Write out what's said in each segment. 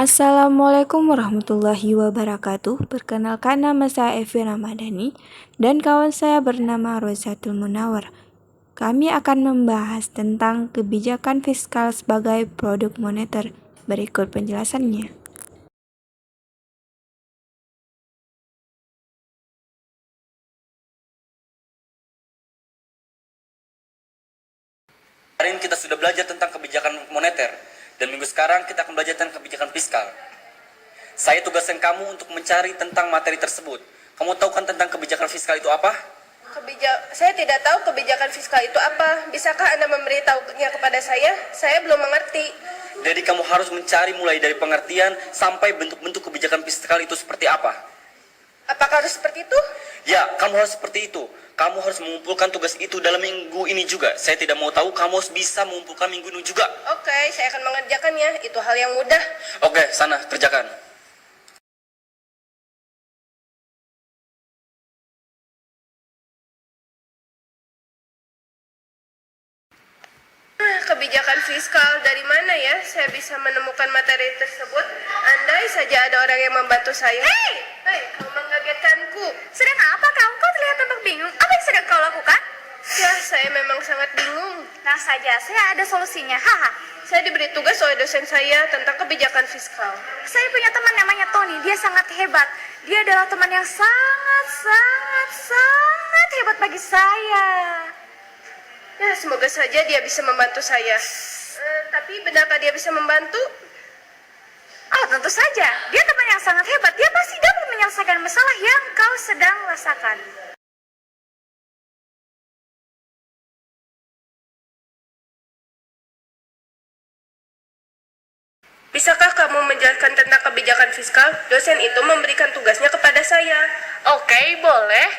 Assalamualaikum warahmatullahi wabarakatuh. Perkenalkan, nama saya Evi Ramadhani dan kawan saya bernama Rozatul Munawar. Kami akan membahas tentang kebijakan fiskal sebagai produk moneter. Berikut penjelasannya. Kemarin kita sudah belajar tentang kebijakan moneter, dan minggu sekarang kita akan belajar tentang kebijakan fiskal. Saya tugaskan kamu untuk mencari tentang materi tersebut. Kamu tahu kan tentang kebijakan fiskal itu apa? Saya tidak tahu kebijakan fiskal itu apa. Bisakah Anda memberitahunya kepada saya? Saya belum mengerti. Jadi kamu harus mencari mulai dari pengertian sampai bentuk-bentuk kebijakan fiskal itu seperti apa. Apakah harus seperti itu? Ya, kamu harus seperti itu. Kamu harus mengumpulkan tugas itu dalam minggu ini juga. Saya tidak mau tahu kamu harus bisa mengumpulkan minggu ini juga. Oke, saya akan mengerjakannya. Itu hal yang mudah. Oke, sana, kerjakan. Kebijakan fiskal dari mana ya? Saya bisa menemukan materi tersebut. Andai saja ada orang yang membantu saya. Hei, kamu mengagetkanku. Sedang apa kau? Kau terlihat tampak bingung. Apa yang sedang kau lakukan? Ya, saya memang sangat bingung. Tenang saja, saya ada solusinya. Haha. Saya diberi tugas oleh dosen saya tentang kebijakan fiskal. Saya punya teman namanya Tony. Dia sangat hebat. Dia adalah teman yang sangat hebat bagi saya. Ya, semoga saja dia bisa membantu saya. Tapi benarkah dia bisa membantu? Oh, tentu saja. Dia teman yang sangat hebat. Dia pasti dapat menyelesaikan masalah yang kau sedang rasakan. Bisakah kamu menjelaskan tentang kebijakan fiskal? Dosen itu memberikan tugasnya kepada saya. Oke, boleh.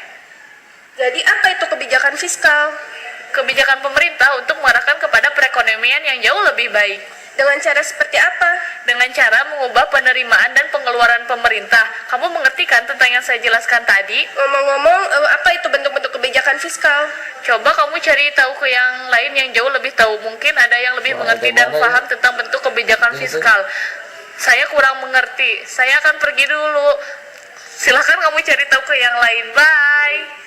Jadi apa itu kebijakan fiskal? Kebijakan pemerintah untuk mengarahkan kepada perekonomian yang jauh lebih baik. Dengan cara seperti apa? Dengan cara mengubah penerimaan dan pengeluaran pemerintah. Kamu mengerti kan tentang yang saya jelaskan tadi? Ngomong-ngomong, apa itu bentuk-bentuk kebijakan fiskal? Coba kamu cari tahu ke yang lain yang jauh lebih tahu. Mungkin ada yang lebih mengerti dan paham tentang bentuk kebijakan fiskal. Saya kurang mengerti. Saya akan pergi dulu. Silahkan kamu cari tahu ke yang lain. Bye.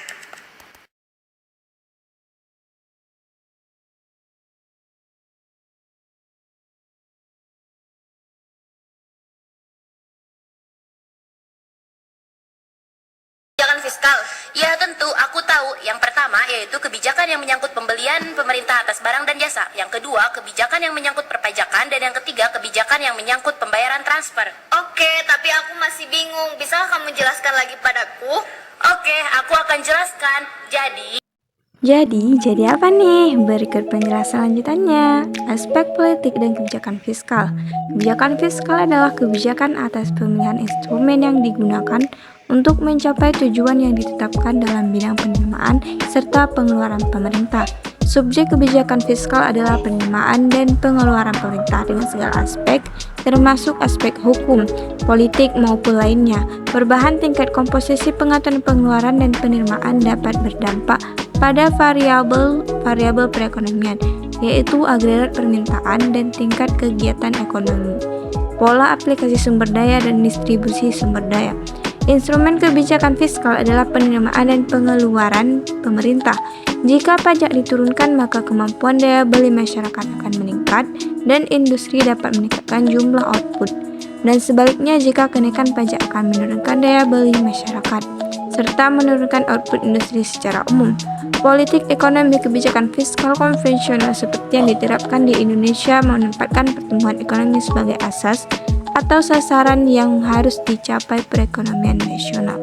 Kebijakan fiskal, ya tentu aku tahu. Yang pertama yaitu kebijakan yang menyangkut pembelian pemerintah atas barang dan jasa. Yang kedua, kebijakan yang menyangkut perpajakan. Dan yang ketiga, kebijakan yang menyangkut pembayaran transfer. Oke, tapi aku masih bingung. Bisakah kamu jelaskan lagi padaku? Oke, aku akan jelaskan. Jadi apa nih? Berikut penjelasan lanjutannya. Aspek politik dan kebijakan fiskal. Kebijakan fiskal adalah kebijakan atas pemilihan instrumen yang digunakan untuk mencapai tujuan yang ditetapkan dalam bidang penerimaan serta pengeluaran pemerintah. Subjek kebijakan fiskal adalah penerimaan dan pengeluaran pemerintah dengan segala aspek, termasuk aspek hukum, politik maupun lainnya. Perubahan tingkat komposisi pengaturan pengeluaran dan penerimaan dapat berdampak pada variabel perekonomian, yaitu agregat permintaan dan tingkat kegiatan ekonomi, pola aplikasi sumber daya dan distribusi sumber daya. Instrumen kebijakan fiskal adalah penerimaan dan pengeluaran pemerintah. Jika pajak diturunkan, maka kemampuan daya beli masyarakat akan meningkat dan industri dapat meningkatkan jumlah output. Dan sebaliknya, jika kenaikan pajak akan menurunkan daya beli masyarakat serta menurunkan output industri secara umum. Politik ekonomi kebijakan fiskal konvensional seperti yang diterapkan di Indonesia menempatkan pertumbuhan ekonomi sebagai asas atau sasaran yang harus dicapai perekonomian nasional.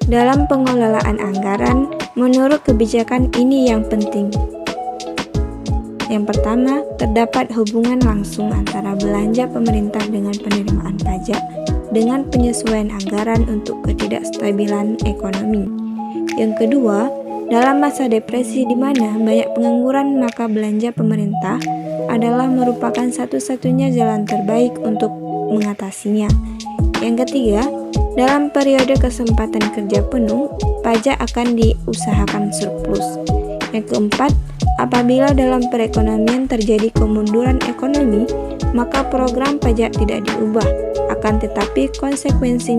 Dalam pengelolaan anggaran, menurut kebijakan ini yang penting. Yang pertama, terdapat hubungan langsung antara belanja pemerintah dengan penerimaan pajak dengan penyesuaian anggaran untuk ketidakstabilan ekonomi. Yang kedua, dalam masa depresi di mana banyak pengangguran, maka belanja pemerintah adalah merupakan satu-satunya jalan terbaik untuk mengatasinya. Yang ketiga, dalam periode kesempatan kerja penuh, pajak akan diusahakan surplus. Yang keempat, apabila dalam perekonomian terjadi kemunduran ekonomi, maka program pajak tidak diubah. Akan tetapi konsekuensi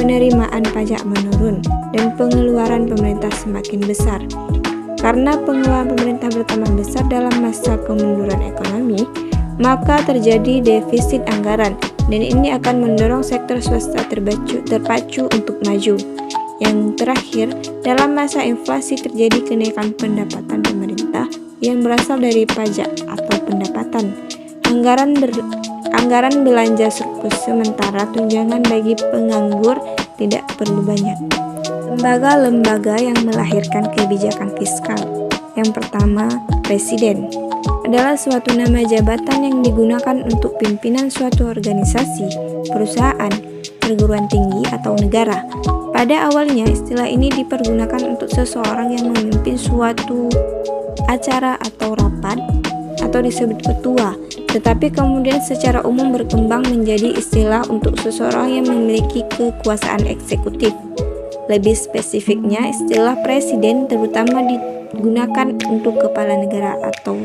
penerimaan pajak menurun dan pengeluaran pemerintah semakin besar. Karena pengeluaran pemerintah bertambah besar dalam masa kemunduran ekonomi, maka terjadi defisit anggaran dan ini akan mendorong sektor swasta terpacu untuk maju. Yang terakhir, dalam masa inflasi terjadi kenaikan pendapatan pemerintah yang berasal dari pajak atau pendapatan. Anggaran belanja surplus sementara tunjangan bagi penganggur tidak perlu banyak. Lembaga-lembaga yang melahirkan kebijakan fiskal. Yang pertama, Presiden adalah suatu nama jabatan yang digunakan untuk pimpinan suatu organisasi, perusahaan, perguruan tinggi, atau negara. Pada awalnya, istilah ini dipergunakan untuk seseorang yang memimpin suatu acara atau rapat, atau disebut ketua, tetapi kemudian secara umum berkembang menjadi istilah untuk seseorang yang memiliki kekuasaan eksekutif. Lebih spesifiknya, istilah presiden terutama digunakan untuk kepala negara atau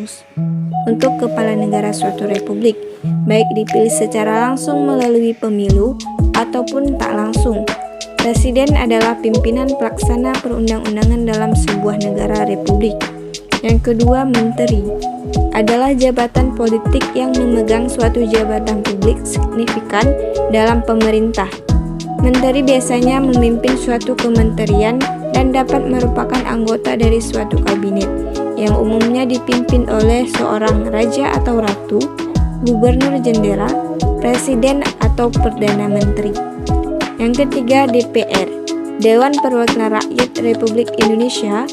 untuk kepala negara suatu republik, baik dipilih secara langsung melalui pemilu ataupun tak langsung. Presiden adalah pimpinan pelaksana perundang-undangan dalam sebuah negara republik. Yang kedua, menteri adalah jabatan politik yang memegang suatu jabatan publik signifikan dalam pemerintah. Menteri biasanya memimpin suatu kementerian dan dapat merupakan anggota dari suatu kabinet yang umumnya dipimpin oleh seorang raja atau ratu, gubernur jenderal, presiden atau perdana menteri. Yang ketiga, DPR, Dewan Perwakilan Rakyat Republik Indonesia,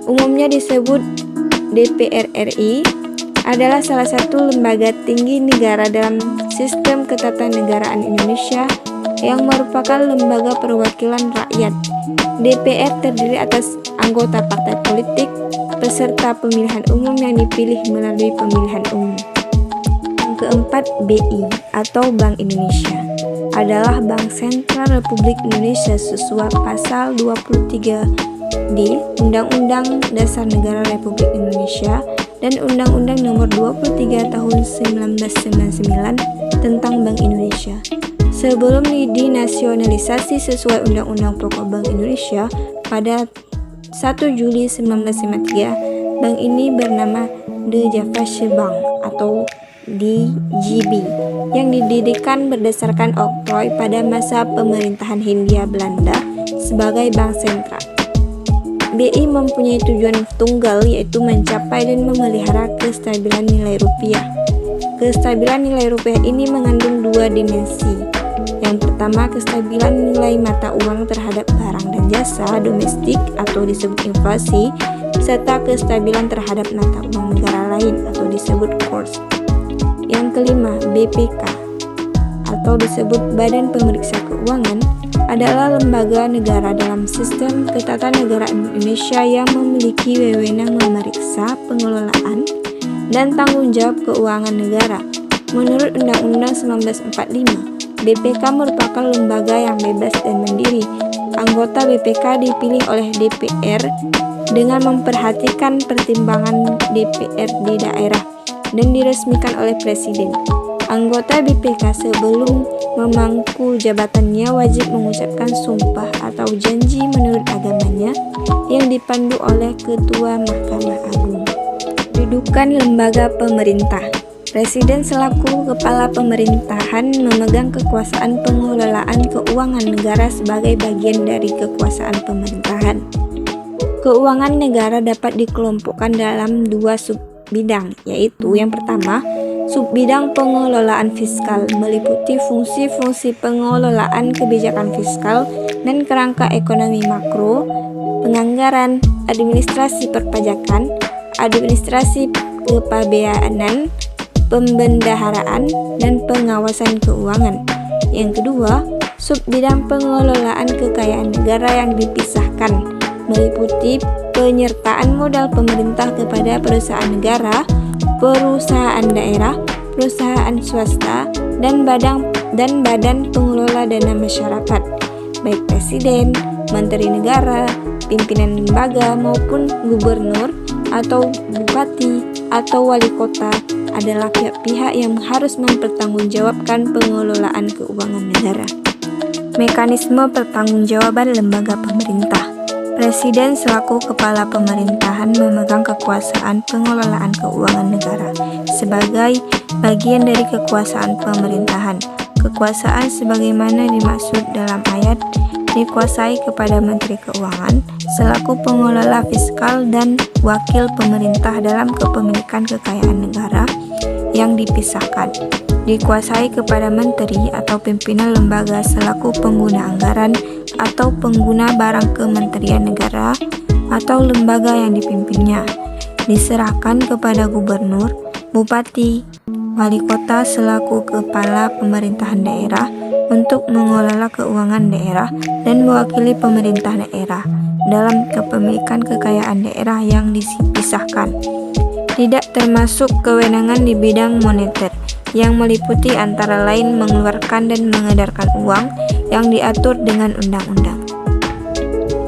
umumnya disebut DPR RI, adalah salah satu lembaga tinggi negara dalam sistem ketatanegaraan Indonesia yang merupakan lembaga perwakilan rakyat. DPR terdiri atas anggota partai politik, peserta pemilihan umum yang dipilih melalui pemilihan umum. Yang keempat, BI atau Bank Indonesia adalah Bank Sentral Republik Indonesia sesuai pasal 23D Undang-Undang Dasar Negara Republik Indonesia dan Undang-Undang Nomor 23 Tahun 1999 tentang Bank Indonesia. Sebelum dinasionalisasi sesuai Undang-Undang Pokok Bank Indonesia pada 1 Juli 1953, bank ini bernama De Javasche Bank atau DJB yang didirikan berdasarkan oktroy pada masa pemerintahan Hindia Belanda sebagai bank sentral. BI mempunyai tujuan tunggal, yaitu mencapai dan memelihara kestabilan nilai rupiah. Kestabilan nilai rupiah ini mengandung dua dimensi. Yang pertama, kestabilan nilai mata uang terhadap barang dan jasa domestik atau disebut inflasi, serta kestabilan terhadap mata uang negara lain atau disebut kurs. Yang kelima, BPK atau disebut Badan Pemeriksa Keuangan adalah lembaga negara dalam sistem ketatanegaraan Indonesia yang memiliki wewenang memeriksa pengelolaan dan tanggung jawab keuangan negara. Menurut Undang-Undang 1945, BPK merupakan lembaga yang bebas dan mandiri. Anggota BPK dipilih oleh DPR dengan memperhatikan pertimbangan DPR di daerah dan diresmikan oleh Presiden. Anggota BPK sebelum memangku jabatannya wajib mengucapkan sumpah atau janji menurut agamanya yang dipandu oleh Ketua Mahkamah Agung. Kedudukan lembaga pemerintah. Presiden selaku kepala pemerintahan memegang kekuasaan pengelolaan keuangan negara sebagai bagian dari kekuasaan pemerintahan. Keuangan negara dapat dikelompokkan dalam dua subbidang, yaitu yang pertama, subbidang pengelolaan fiskal meliputi fungsi-fungsi pengelolaan kebijakan fiskal dan kerangka ekonomi makro, penganggaran, administrasi perpajakan, administrasi kepabeanan, pembendaharaan, dan pengawasan keuangan. Yang kedua, subbidang pengelolaan kekayaan negara yang dipisahkan meliputi penyertaan modal pemerintah kepada perusahaan negara, perusahaan daerah, perusahaan swasta, dan badan pengelola dana masyarakat, baik presiden, menteri negara, pimpinan lembaga maupun gubernur atau bupati atau wali kota adalah pihak-pihak yang harus mempertanggungjawabkan pengelolaan keuangan negara. Mekanisme pertanggungjawaban lembaga pemerintah. Presiden selaku kepala pemerintahan memegang kekuasaan pengelolaan keuangan negara sebagai bagian dari kekuasaan pemerintahan. Kekuasaan sebagaimana dimaksud dalam ayat dikuasai kepada Menteri Keuangan selaku pengelola fiskal dan wakil pemerintah dalam kepemilikan kekayaan negara yang dipisahkan. Dikuasai kepada menteri atau pimpinan lembaga selaku pengguna anggaran atau pengguna barang kementerian negara atau lembaga yang dipimpinnya. Diserahkan kepada gubernur, bupati, wali kota selaku kepala pemerintahan daerah untuk mengelola keuangan daerah dan mewakili pemerintah daerah dalam kepemilikan kekayaan daerah yang dipisahkan. Tidak termasuk kewenangan di bidang moneter yang meliputi antara lain mengeluarkan dan mengedarkan uang yang diatur dengan undang-undang.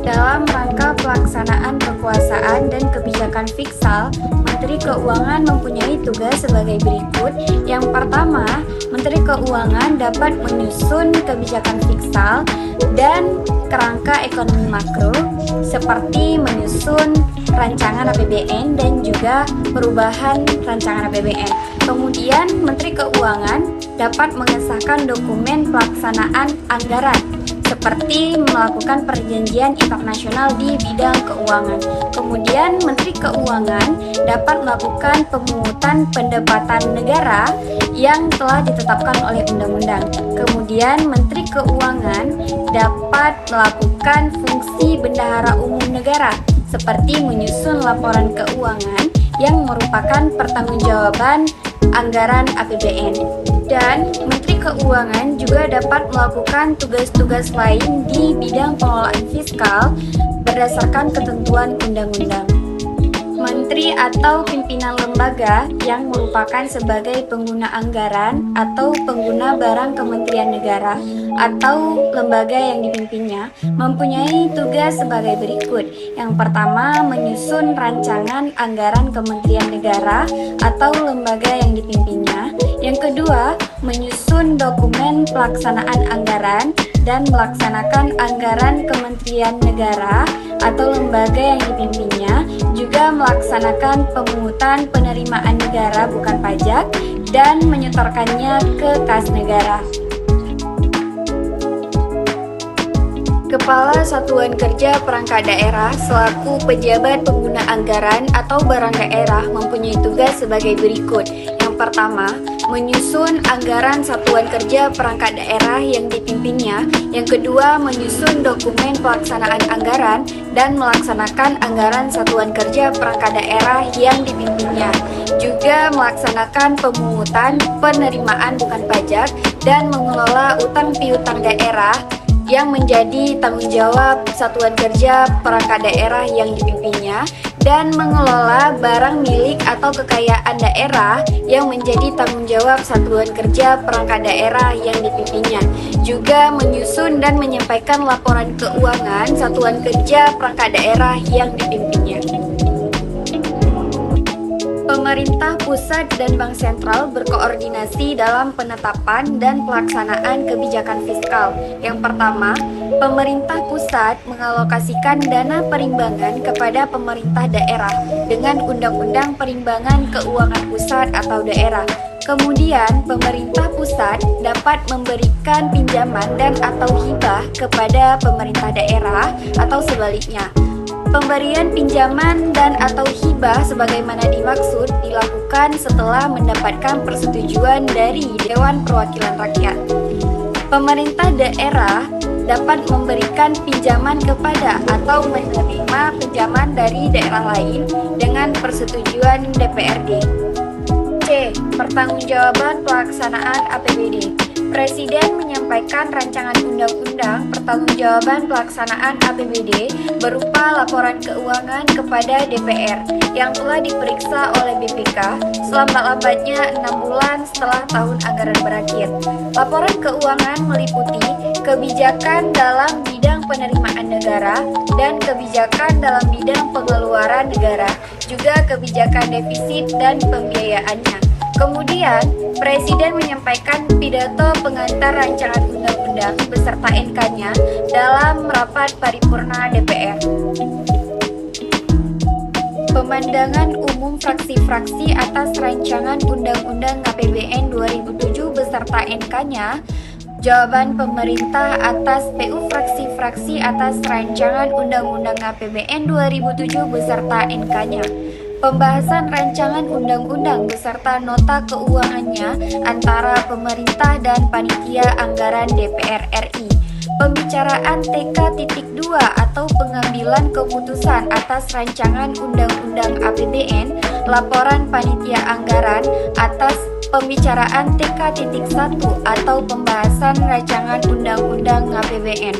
Dalam rangka pelaksanaan kekuasaan dan kebijakan fiskal, Menteri Keuangan mempunyai tugas sebagai berikut. Yang pertama, Menteri Keuangan dapat menyusun kebijakan fiskal dan kerangka ekonomi makro, seperti menyusun rancangan APBN dan juga perubahan rancangan APBN. Kemudian, Menteri Keuangan dapat mengesahkan dokumen pelaksanaan anggaran, seperti melakukan perjanjian internasional di bidang keuangan. Kemudian, Menteri Keuangan dapat melakukan pemungutan pendapatan negara yang telah ditetapkan oleh undang-undang. Kemudian, Menteri Keuangan dapat melakukan fungsi bendahara umum negara, seperti menyusun laporan keuangan yang merupakan pertanggungjawaban anggaran APBN. Dan Menteri Keuangan juga dapat melakukan tugas-tugas lain di bidang pengelolaan fiskal berdasarkan ketentuan undang-undang. Menteri atau pimpinan lembaga yang merupakan sebagai pengguna anggaran atau pengguna barang kementerian negara atau lembaga yang dipimpinnya mempunyai tugas sebagai berikut. Yang pertama, menyusun rancangan anggaran kementerian negara atau lembaga yang dipimpinnya. Yang kedua, menyusun dokumen pelaksanaan anggaran dan melaksanakan anggaran kementerian negara atau lembaga yang dipimpinnya, juga melaksanakan pemungutan penerimaan negara bukan pajak dan menyetorkannya ke kas negara. Kepala Satuan Kerja Perangkat Daerah selaku pejabat pengguna anggaran atau barang daerah mempunyai tugas sebagai berikut. Yang pertama, menyusun anggaran Satuan Kerja Perangkat Daerah yang dipimpinnya. Yang kedua, menyusun dokumen pelaksanaan anggaran dan melaksanakan anggaran Satuan Kerja Perangkat Daerah yang dipimpinnya. Juga melaksanakan pemungutan penerimaan bukan pajak dan mengelola utang piutang daerah yang menjadi tanggung jawab Satuan Kerja Perangkat Daerah yang dipimpinnya, dan mengelola barang milik atau kekayaan daerah yang menjadi tanggung jawab Satuan Kerja Perangkat Daerah yang dipimpinnya. Juga menyusun dan menyampaikan laporan keuangan Satuan Kerja Perangkat Daerah yang dipimpinnya. Pemerintah pusat dan Bank Sentral berkoordinasi dalam penetapan dan pelaksanaan kebijakan fiskal. Yang pertama, pemerintah pusat mengalokasikan dana perimbangan kepada pemerintah daerah dengan Undang-Undang Perimbangan Keuangan Pusat atau Daerah. Kemudian, pemerintah pusat dapat memberikan pinjaman dan atau hibah kepada pemerintah daerah atau sebaliknya. Pemberian pinjaman dan atau hibah sebagaimana dimaksud dilakukan setelah mendapatkan persetujuan dari Dewan Perwakilan Rakyat. Pemerintah daerah dapat memberikan pinjaman kepada atau menerima pinjaman dari daerah lain dengan persetujuan DPRD. C. Pertanggungjawaban pelaksanaan APBD. Presiden menyampaikan rancangan undang-undang pertanggungjawaban pelaksanaan APBD berupa laporan keuangan kepada DPR yang telah diperiksa oleh BPK selambat-lambatnya 6 bulan setelah tahun anggaran berakhir. Laporan keuangan meliputi kebijakan dalam bidang penerimaan negara dan kebijakan dalam bidang pengeluaran negara, juga kebijakan defisit dan pembiayaannya. Kemudian, Presiden menyampaikan pidato pengantar rancangan undang-undang beserta NK-nya dalam rapat paripurna DPR. Pemandangan umum fraksi-fraksi atas rancangan Undang-Undang APBN 2007 beserta NK-nya. Jawaban pemerintah atas PU fraksi-fraksi atas rancangan Undang-Undang APBN 2007 beserta NK-nya. Pembahasan rancangan undang-undang beserta nota keuangannya antara pemerintah dan panitia anggaran DPR RI. Pembicaraan TK.2 atau pengambilan keputusan atas rancangan undang-undang APBN, laporan panitia anggaran atas pembicaraan TK.1 atau pembahasan rancangan undang-undang APBN.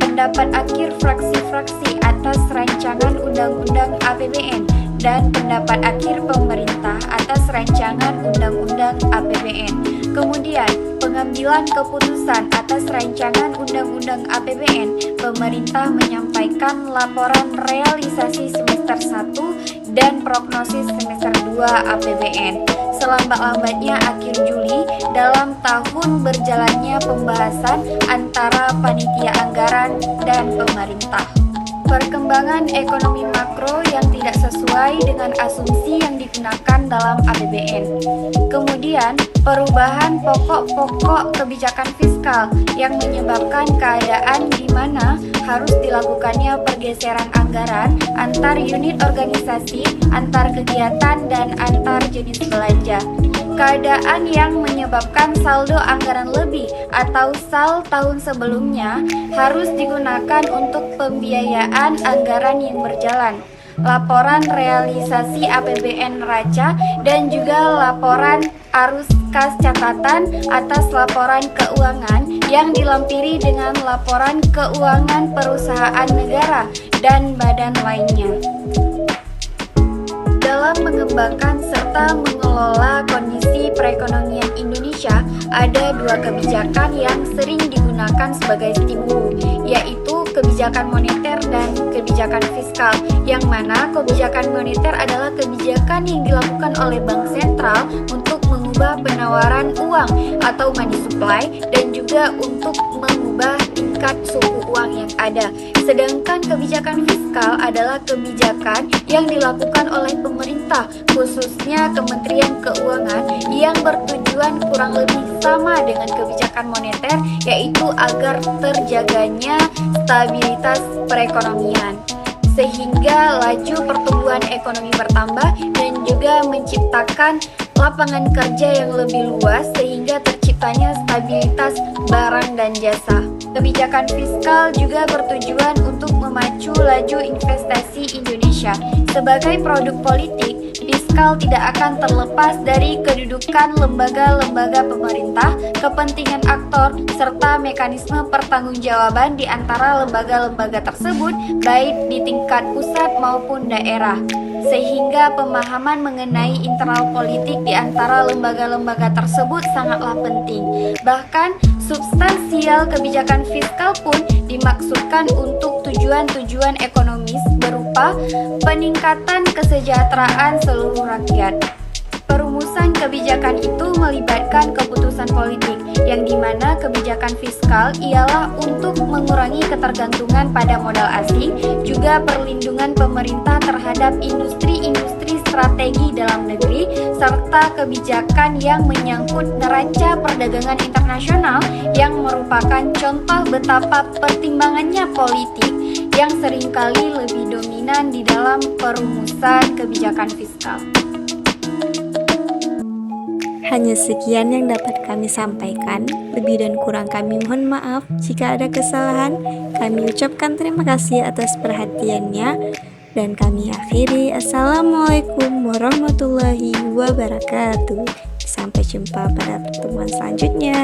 Pendapat akhir fraksi-fraksi atas rancangan undang-undang APBN dan pendapat akhir pemerintah atas rancangan undang-undang APBN. Kemudian, pengambilan keputusan atas rancangan undang-undang APBN, pemerintah menyampaikan laporan realisasi semester 1 dan prognosis semester 2 APBN. Selambat-lambatnya akhir Juli dalam tahun berjalannya pembahasan antara panitia anggaran dan pemerintah. Perkembangan ekonomi makro yang tidak sesuai dengan asumsi yang digunakan dalam APBN. Kemudian, perubahan pokok-pokok kebijakan fiskal yang menyebabkan keadaan di mana harus dilakukannya pergeseran anggaran antar unit organisasi, antar kegiatan, dan antar jenis belanja. Keadaan yang menyebabkan saldo anggaran lebih atau SAL tahun sebelumnya harus digunakan untuk pembiayaan anggaran yang berjalan. Laporan realisasi APBN neraca dan juga laporan arus kas catatan atas laporan keuangan yang dilampiri dengan laporan keuangan perusahaan negara dan badan lainnya. Dalam mengembangkan serta mengelola kondisi perekonomian Indonesia, ada dua kebijakan yang sering digunakan sebagai stimulus, yaitu kebijakan moneter dan kebijakan fiskal, yang mana kebijakan moneter adalah kebijakan yang dilakukan oleh bank sentral untuk mengubah penawaran uang atau money supply dan juga untuk mengubah tingkat suku uang yang ada. Sedangkan kebijakan fiskal adalah kebijakan yang dilakukan oleh pemerintah, khususnya Kementerian Keuangan, yang bertujuan kurang lebih sama dengan kebijakan moneter, yaitu agar terjaganya stabilitas perekonomian, sehingga laju pertumbuhan ekonomi bertambah dan juga menciptakan lapangan kerja yang lebih luas sehingga terciptanya stabilitas barang dan jasa. Kebijakan fiskal juga bertujuan untuk memacu laju investasi Indonesia. Sebagai produk politik, fiskal tidak akan terlepas dari kedudukan lembaga-lembaga pemerintah, kepentingan aktor, serta mekanisme pertanggungjawaban di antara lembaga-lembaga tersebut, baik di tingkat pusat maupun daerah. Sehingga pemahaman mengenai internal politik di antara lembaga-lembaga tersebut sangatlah penting. Bahkan, substansial kebijakan fiskal pun dimaksudkan untuk tujuan-tujuan ekonomis berupa peningkatan kesejahteraan seluruh rakyat. Perumusan kebijakan itu melibatkan keputusan politik, yang dimana kebijakan fiskal ialah untuk mengurangi ketergantungan pada modal asing, juga perlindungan pemerintah terhadap industri-industri strategi dalam negeri, serta kebijakan yang menyangkut neraca perdagangan internasional yang merupakan contoh betapa pertimbangannya politik yang seringkali lebih dominan di dalam perumusan kebijakan fiskal. Hanya sekian yang dapat kami sampaikan. Lebih dan kurang kami mohon maaf jika ada kesalahan. Kami ucapkan terima kasih atas perhatiannya. Dan kami akhiri. Assalamualaikum warahmatullahi wabarakatuh. Sampai jumpa pada pertemuan selanjutnya.